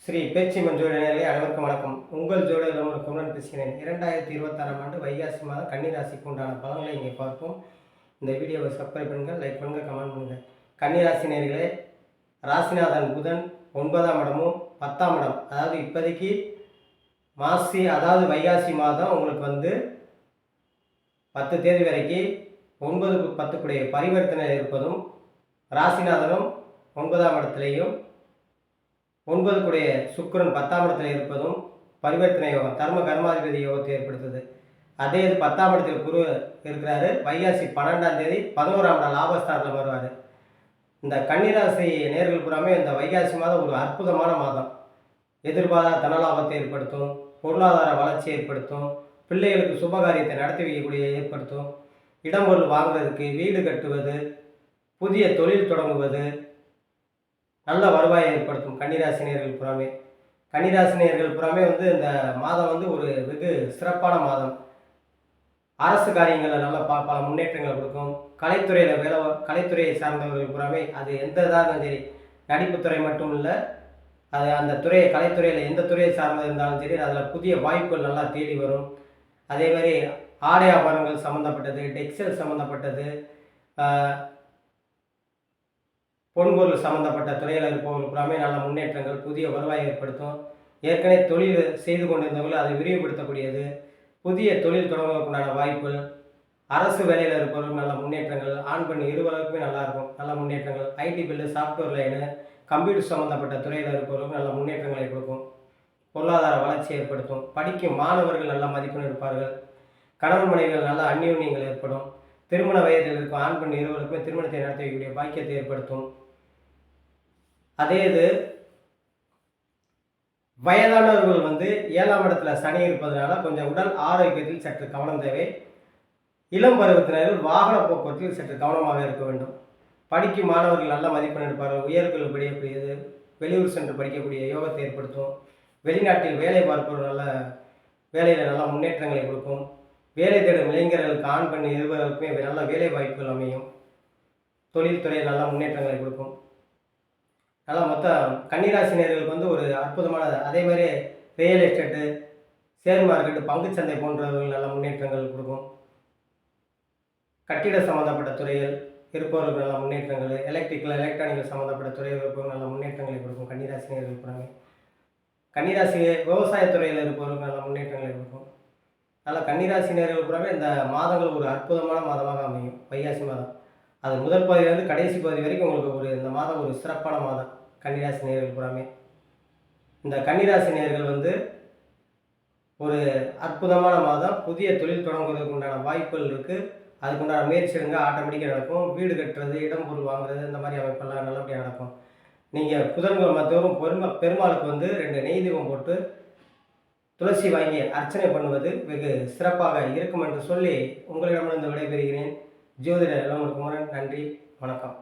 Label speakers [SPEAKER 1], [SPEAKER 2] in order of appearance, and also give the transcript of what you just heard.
[SPEAKER 1] ஸ்ரீ பேச்சி மஞ்சோட நேரலை அனைவருக்கும் வணக்கம். உங்கள் ஜோட குமரன் பேசுகிறேன். 2026ஆம் ஆண்டு வைகாசி மாதம் கன்னி ராசிக்கு உண்டான பலன்களை இங்கே பார்ப்போம். இந்த வீடியோவை சப்ஸ்கிரைப் பண்ணுங்கள், லைக் பண்ணுங்கள், கமெண்ட் பண்ணுங்கள். கன்னி ராசி நேயர்களே, ராசிநாதன் புதன் 9ஆம் இடமும் 10ஆம் இடம், அதாவது இப்போதைக்கு வைகாசி மாதம் உங்களுக்கு 10 தேதி வரைக்கும் 9க்கு 10 பரிவர்த்தனை இருப்பதும், ராசிநாதனும் 9ஆம் இடத்திலேயும் 9 சுக்கிரன் 10ஆம் இடத்தில் இருப்பதும் பரிவர்த்தனை யோகம், தர்ம கர்மாதிபதி யோகத்தை ஏற்படுத்துது. அதே இது 10ஆம் இடத்தில் குரு இருக்கிறாரு. வைகாசி 12ஆம் தேதி 11ஆம் இடம் லாபஸ்தானத்தில் வருவார். இந்த கன்னிராசி நேர்கள் புறாமே இந்த வைகாசி மாதம் ஒரு அற்புதமான மாதம். எதிர்பாராத தனலாபத்தை ஏற்படுத்தும், பொருளாதார வளர்ச்சி ஏற்படுத்தும், பிள்ளைகளுக்கு சுபகாரியத்தை நடத்தி வைக்கக்கூடிய ஏற்படுத்தும், இடம்பொருள் வாங்குறதுக்கு, வீடு கட்டுவது, புதிய தொழில் தொடங்குவது, நல்ல வருவாயை ஏற்படுத்தும். கன்னிராசினியர்கள் புறாமே இந்த மாதம் ஒரு வெகு சிறப்பான மாதம். அரசு காரியங்களில் நல்ல பல முன்னேற்றங்களை கொடுக்கும். கலைத்துறையை சார்ந்தவர்கள் புறாமே, அது எந்த இதாக சரி, நடிப்புத்துறை மட்டும் இல்லை, அது அந்த கலைத்துறையில் எந்த துறையை சார்ந்தது இருந்தாலும் சரி, அதில் புதிய வாய்ப்புகள் நல்லா தேடி வரும். அதே மாதிரி ஆடை ஆபரணங்கள் சம்மந்தப்பட்டது, டெக்ஸ்டைல் சம்மந்தப்பட்டது, பொன்பொருள் சம்மந்தப்பட்ட துறையில் இருப்பவர்கள் புறாமே நல்ல முன்னேற்றங்கள், புதிய வருவாயை ஏற்படுத்தும். ஏற்கனவே தொழில் செய்து கொண்டிருந்தவர்கள் அதை விரிவுபடுத்தக்கூடியது, புதிய தொழில் தொடங்குவதற்குண்டான வாய்ப்புகள், அரசு வேலையில் இருப்பவர்கள் நல்ல முன்னேற்றங்கள், ஆண் பெண் இருவருக்குமே நல்லாயிருக்கும், நல்ல முன்னேற்றங்கள். ஐடி பில்லு, சாஃப்ட்வேர் லைனு, கம்ப்யூட்டர் சம்மந்தப்பட்ட துறையில் இருப்பவர்கள் நல்ல முன்னேற்றங்களை கொடுக்கும், பொருளாதார வளர்ச்சி ஏற்படுத்தும். படிக்கும் மாணவர்கள் நல்ல மதிப்பெண் எடுப்பார்கள். கணவன் மனைவிகள் நல்ல அந்யோன்யங்கள் ஏற்படும். திருமண வயதில் இருக்கும் ஆண் பெண் இருவருக்குமே திருமணத்தை நடத்தக்கூடிய பாக்கியத்தை ஏற்படுத்தும். அதே இது வயதானவர்கள் 7ஆம் இடத்துல சனி இருப்பதனால கொஞ்சம் உடல் ஆரோக்கியத்தில் சற்று கவனம் தேவை. இளம் பருவத்தினர்கள் வாகன போக்குவரத்தில் சற்று கவனமாக இருக்க வேண்டும். படிக்கும் மாணவர்கள் நல்ல மதிப்பெண் எடுப்பார்கள். உயர்கல்வி படிக்கக்கூடியது, வெளியூர் சென்று படிக்கக்கூடிய யோகத்தை ஏற்படுத்தும். வெளிநாட்டில் வேலை பார்ப்பவர்கள் நல்ல வேலையில் நல்ல முன்னேற்றங்களை கொடுக்கும். வேலை தேடும் இளைஞர்களுக்கு ஆண் பெண் இருவர்களுக்குமே நல்ல வேலை வாய்ப்புகள் அமையும். தொழில்துறையில் நல்ல முன்னேற்றங்களை கொடுக்கும். நல்லா மொத்தம் கன்னிராசினியர்களுக்கு ஒரு அற்புதமானது. அதே மாதிரி ரியல் எஸ்டேட்டு, ஷேர் மார்க்கெட்டு, பங்குச்சந்தை போன்றவர்கள் நல்ல முன்னேற்றங்கள் கொடுக்கும். கட்டிட சம்மந்தப்பட்ட துறைகள் இருப்பவர்கள் நல்ல முன்னேற்றங்கள், எலக்ட்ரானிக்கல் சம்மந்தப்பட்ட துறையில் இருப்பவர்கள் நல்ல முன்னேற்றங்களை கொடுக்கும். கன்னிராசினியர்கள் புறாங்க. கன்னிராசி விவசாயத்துறையில் இருப்பவர்கள் நல்ல முன்னேற்றங்களை கொடுக்கும். அதனால் கன்னிராசினியர்கள் புறாமே இந்த மாதங்கள் ஒரு அற்புதமான மாதமாக அமையும். வைகாசி மாதம் அது முதல் பகுதியிலேருந்து கடைசி பகுதி வரைக்கும் உங்களுக்கு இந்த மாதம் ஒரு சிறப்பான மாதம். கன்னிராசி நேயர்கள் புறாமே இந்த கன்னிராசி நேயர்கள் ஒரு அற்புதமான மாதம். புதிய தொழில் தொடங்குவதற்கு உண்டான வாய்ப்புகள் இருக்குது. அதுக்குண்டான முயற்சி எடுங்க, ஆட்டோமேட்டிக்காக நடக்கும். வீடு கட்டுறது, இடம் பொருள் வாங்குறது, இந்த மாதிரி அமைப்பெல்லாம் நல்லபடியாக நடக்கும். நீங்கள் புதன்கிழமை தோறும் பெருமாளுக்கு 2 நெய் தீபம் போட்டு துளசி வாங்கி அர்ச்சனை பண்ணுவது வெகு சிறப்பாக இருக்கும் என்று சொல்லி உங்களிடமிருந்து விடைபெறுகிறேன். ஜோதிடர் குமரன். நன்றி, வணக்கம்.